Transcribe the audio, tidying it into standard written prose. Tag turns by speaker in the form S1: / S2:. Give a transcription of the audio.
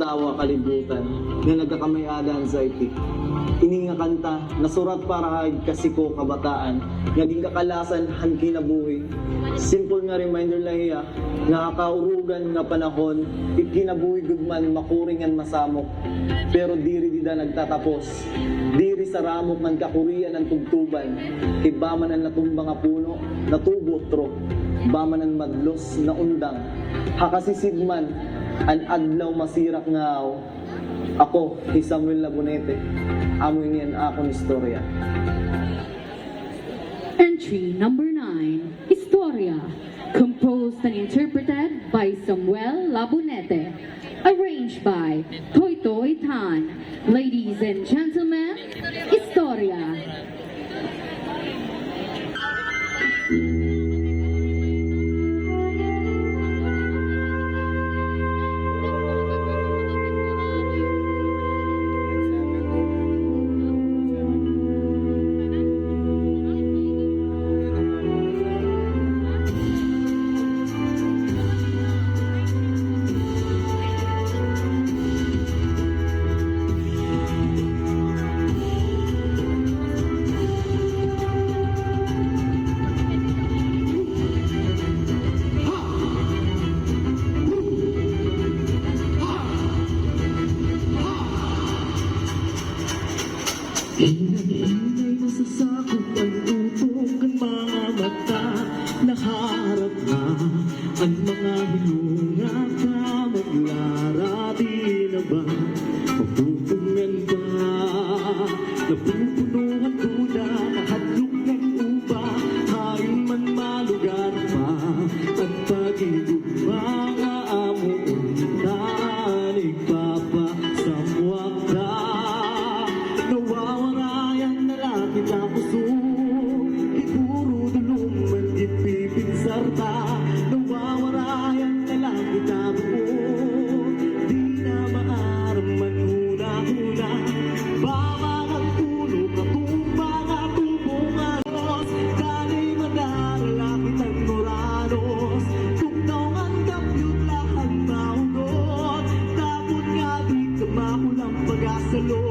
S1: tawa kalibutan nga nagkakamay-ada anxiety. Ini nga kanta nasurat para kay kasiko kabataan naging kakalasan han kinabuhi. Simple nga reminder lahiya nga kaurugan nga panahon ikinabuhi gudman makuringan masamok. Pero diri dida nagtatapos. Diri sa ramok man kakurian ang tugtuban. Kibaman ang natumbang nga puno natubotro. Baman ang madlos na undang. Hakasisidman an adlaw masirak nga ako, si Samuel Labonete, amoy niyan akong istorya.
S2: Entry number 9, Historia, composed and interpreted by Samuel Labonete, arranged by Toytoy Tan. Ladies and gentlemen, Historia.
S3: Hinay nasasakop ang utok ang mga mata. Nakaharap na ang mga hilungan na maglarati na ba? Mapupungan ba? Napupunuan ko na mahadlok ng upa. Hain man malugar pa at pag-ibig mga amuuntan ipapasawak na. Nawawarayan na langit na puso. Ituro dulong man ipipinsarta. Nawawarayan na langit na buo. Di na maaram man huna-huna. Bama ng puno, katumba nga tubong alos. Kali manaralapit ang Moranos. Tugnaw ang kapyut lahang maunod. Tapon nga di ka maulang pag-asalo.